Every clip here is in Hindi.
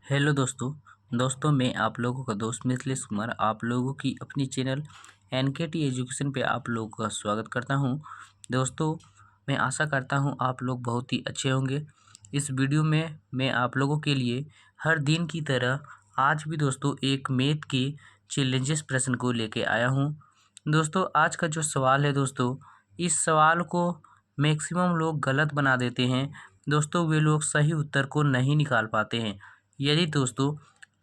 हेलो दोस्तों मैं आप लोगों का दोस्त मिथिलेश कुमार आप लोगों की अपनी चैनल एनकेटी एजुकेशन पे आप लोगों का स्वागत करता हूं। दोस्तों मैं आशा करता हूं आप लोग बहुत ही अच्छे होंगे। इस वीडियो में मैं आप लोगों के लिए हर दिन की तरह आज भी दोस्तों एक मैथ के चैलेंजेस प्रश्न को लेके आया हूं। दोस्तों आज का जो सवाल है दोस्तों, इस सवाल को मैक्सिमम लोग गलत बना देते हैं। दोस्तों वे लोग सही उत्तर को नहीं निकाल पाते हैं। यदि दोस्तों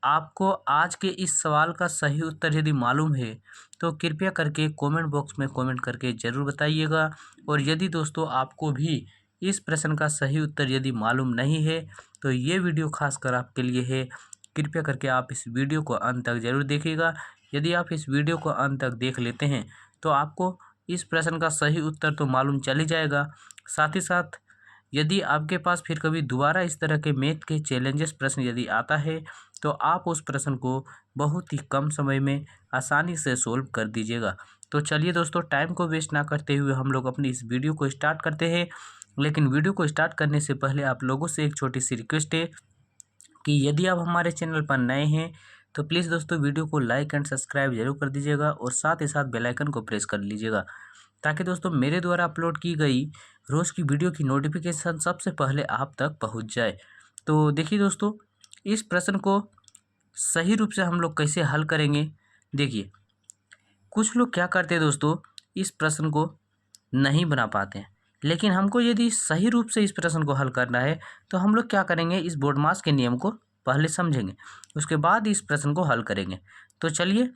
आपको आज के इस सवाल का सही उत्तर यदि मालूम है तो कृपया करके कमेंट बॉक्स में कमेंट करके ज़रूर बताइएगा। और यदि दोस्तों आपको भी इस प्रश्न का सही उत्तर यदि मालूम नहीं है तो ये वीडियो खासकर आपके लिए है। कृपया करके आप इस वीडियो को अंत तक ज़रूर देखिएगा। यदि आप इस वीडियो को अंत तक देख लेते हैं तो आपको इस प्रश्न का सही उत्तर तो मालूम चल ही जाएगा। साथ ही साथ यदि आपके पास फिर कभी दोबारा इस तरह के मैथ के चैलेंजेस प्रश्न यदि आता है तो आप उस प्रश्न को बहुत ही कम समय में आसानी से सोल्व कर दीजिएगा। तो चलिए दोस्तों टाइम को वेस्ट ना करते हुए हम लोग अपनी इस वीडियो को स्टार्ट करते हैं। लेकिन वीडियो को स्टार्ट करने से पहले आप लोगों से एक छोटी सी रिक्वेस्ट है कि यदि आप हमारे चैनल पर नए हैं तो प्लीज़ दोस्तों वीडियो को लाइक एंड सब्सक्राइब जरूर कर दीजिएगा और साथ ही साथ बेल आइकन को प्रेस कर लीजिएगा ताकि दोस्तों मेरे द्वारा अपलोड की गई रोज़ की वीडियो की नोटिफिकेशन सबसे पहले आप तक पहुंच जाए। तो देखिए दोस्तों इस प्रश्न को सही रूप से हम लोग कैसे हल करेंगे। देखिए कुछ लोग क्या करते हैं दोस्तों, इस प्रश्न को नहीं बना पाते हैं। लेकिन हमको यदि सही रूप से इस प्रश्न को हल करना है तो हम लोग क्या करेंगे, इस बोर्डमास के नियम को पहले समझेंगे उसके बाद इस प्रश्न को हल करेंगे। तो चलिए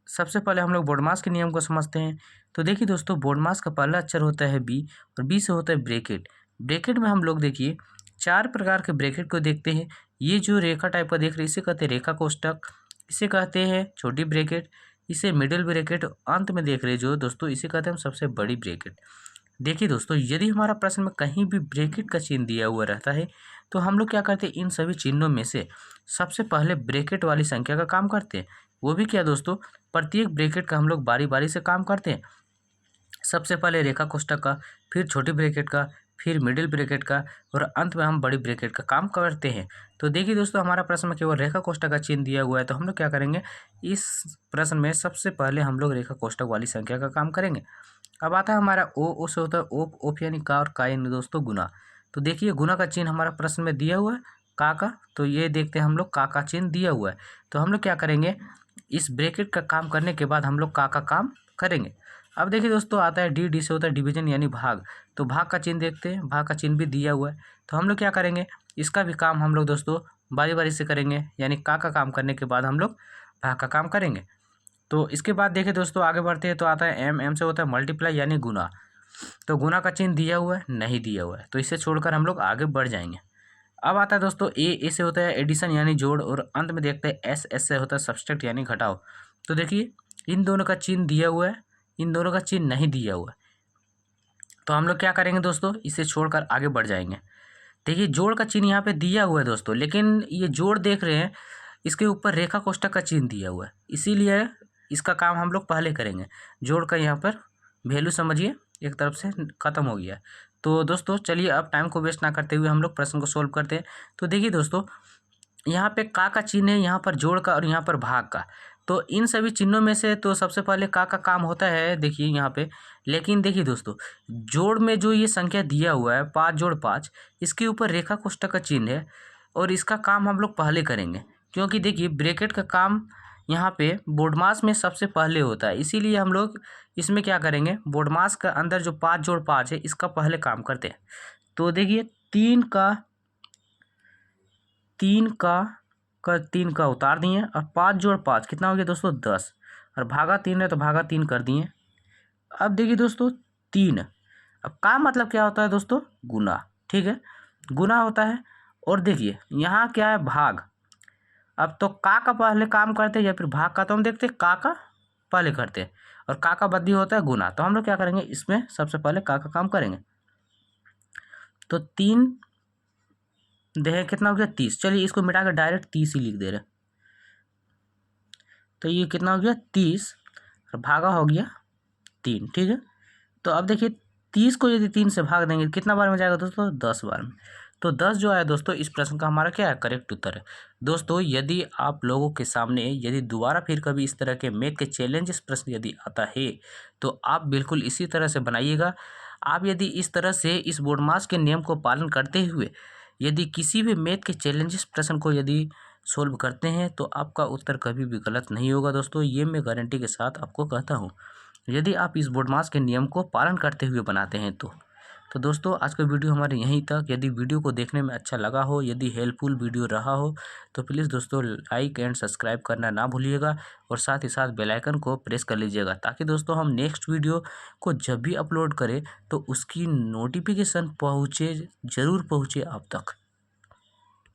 सबसे पहले हम लोग बोर्डमास के नियम को समझते हैं। तो देखिए दोस्तों बोर्डमास का पहला अक्षर होता है बी और बी से होता है ब्रैकेट। ब्रैकेट में हम लोग देखिए चार प्रकार के ब्रैकेट को देखते हैं। ये जो रेखा टाइप का देख रहे हैं इसे कहते हैं रेखा कोष्टक, इसे कहते हैं छोटी ब्रैकेट, इसे मिडिल ब्रैकेट, अंत में देख रहे हैं जो दोस्तों इसे कहते हैं हम सबसे बड़ी ब्रैकेट। देखिए दोस्तों यदि हमारा प्रश्न में कहीं भी ब्रैकेट का चिन्ह दिया हुआ रहता है तो हम लोग क्या करते हैं, इन सभी चिन्हों में से सबसे पहले ब्रैकेट वाली संख्या का काम करते हैं। वो भी क्या दोस्तों, प्रत्येक ब्रैकेट का हम लोग बारी बारी से काम करते हैं। सबसे पहले रेखा कोष्टक का, फिर छोटी ब्रैकेट का, फिर मिडिल ब्रैकेट का और अंत में हम बड़ी ब्रैकेट का काम करते हैं। तो देखिए दोस्तों हमारा प्रश्न में केवल रेखा कोष्टक का चिन्ह दिया हुआ है तो हम लोग क्या करेंगे, इस प्रश्न में सबसे पहले हम लोग रेखा कोष्टक वाली संख्या का काम करेंगे। अब आता है हमारा ओ से होता है ओप, ओप यानी का और का यानी दोस्तों गुना। तो देखिए गुना का चिन्ह हमारा प्रश्न में दिया हुआ है का, तो ये देखते हैं हम लोग का चिन्ह दिया हुआ है। तो हम लोग क्या करेंगे, इस ब्रैकेट का काम करने के बाद हम लोग का काम करेंगे। अब देखिए दोस्तों आता है डी से होता है डिवीजन यानी भाग। तो भाग का चिन्ह देखते हैं, भाग का चिन्ह भी दिया हुआ है। तो हम लोग क्या करेंगे, इसका भी काम हम लोग दोस्तों बारी बारी से करेंगे, यानी का काम करने के बाद हम लोग भाग का काम करेंगे। तो इसके बाद देखिए दोस्तों आगे बढ़ते हैं तो आता है एम से होता है मल्टीप्लाई यानी गुना। तो गुना का चिन्ह दिया हुआ है, नहीं दिया हुआ है, तो इसे छोड़कर हम लोग आगे बढ़ जाएंगे। अब आता है दोस्तों ए से होता है एडिशन यानी जोड़ और अंत में देखते हैं एस से होता है सब्सट्रैक्ट यानी घटाओ। तो देखिए इन दोनों का चिन्ह दिया हुआ है, इन दोनों का चिन्ह नहीं दिया हुआ है। तो हम लोग क्या करेंगे दोस्तों, इसे छोड़कर आगे बढ़ जाएंगे। देखिए जोड़ का चिन्ह यहाँ पे दिया हुआ है दोस्तों, लेकिन ये जोड़ देख रहे हैं इसके ऊपर रेखा कोष्टक का चिन्ह दिया हुआ है, इसीलिए इसका काम हम लोग पहले करेंगे। जोड़ का यहाँ पर वैल्यू समझिए एक तरफ से ख़त्म हो गया। तो दोस्तों चलिए अब टाइम को वेस्ट ना करते हुए हम लोग प्रश्न को सोल्व करते हैं। तो देखिए दोस्तों यहाँ पे का चिन्ह है, यहाँ पर जोड़ का और यहाँ पर भाग का। तो इन सभी चिन्हों में से तो सबसे पहले का काम होता है देखिए यहाँ पे। लेकिन देखिए दोस्तों जोड़ में जो ये संख्या दिया हुआ है 5 जोड़ 5, इसके ऊपर रेखा कोष्टक का चिन्ह है और इसका काम हम लोग पहले करेंगे, क्योंकि देखिए ब्रैकेट का काम यहाँ पे बोर्डमास में सबसे पहले होता है। इसीलिए हम लोग इसमें क्या करेंगे, बोर्डमास का अंदर जो 5 जोड़ 5 है इसका पहले काम करते हैं। तो देखिए तीन का उतार दिए और 5 जोड़ 5 कितना हो गया दोस्तों 10, और भागा 3 है तो भागा 3 कर दिए। अब देखिए दोस्तों 3, अब का मतलब क्या होता है दोस्तों, गुना, ठीक है, गुना होता है। और देखिए यहाँ क्या है, भाग। अब तो का पहले काम करते हैं या फिर भाग का, तो हम देखते हैं का पहले करते हैं और का बदली होता है गुना। तो हम लोग क्या करेंगे, इसमें सबसे पहले का काम करेंगे। तो 3 देखें कितना हो गया 30, चलिए इसको मिटा कर डायरेक्ट 30 ही लिख दे रहे। तो ये कितना हो गया 30 और भागा हो गया 3, ठीक है। तो अब देखिए 30 को यदि 3 से भाग देंगे कितना बार में जाएगा दोस्तों, 10 बार में। तो 10 जो आया दोस्तों, इस प्रश्न का हमारा क्या है, करेक्ट उत्तर है। दोस्तों यदि आप लोगों के सामने यदि दोबारा फिर कभी इस तरह के मैथ के चैलेंजेस प्रश्न यदि आता है, तो आप बिल्कुल इसी तरह से बनाइएगा। आप यदि इस तरह से इस बोर्डमास के नियम को पालन करते हुए यदि किसी भी मैथ के चैलेंजेस प्रश्न को यदि सोल्व करते हैं, तो आपका उत्तर कभी भी गलत नहीं होगा दोस्तों, ये मैं गारंटी के साथ आपको कहता हूँ, यदि आप इस बोर्डमास के नियम को पालन करते हुए बनाते हैं तो दोस्तों आज का वीडियो हमारे यहीं तक। यदि वीडियो को देखने में अच्छा लगा हो, यदि हेल्पफुल वीडियो रहा हो, तो प्लीज़ दोस्तों लाइक एंड सब्सक्राइब करना ना भूलिएगा और साथ ही साथ बेल आइकन को प्रेस कर लीजिएगा, ताकि दोस्तों हम नेक्स्ट वीडियो को जब भी अपलोड करें तो उसकी नोटिफिकेशन ज़रूर पहुँचे आप तक।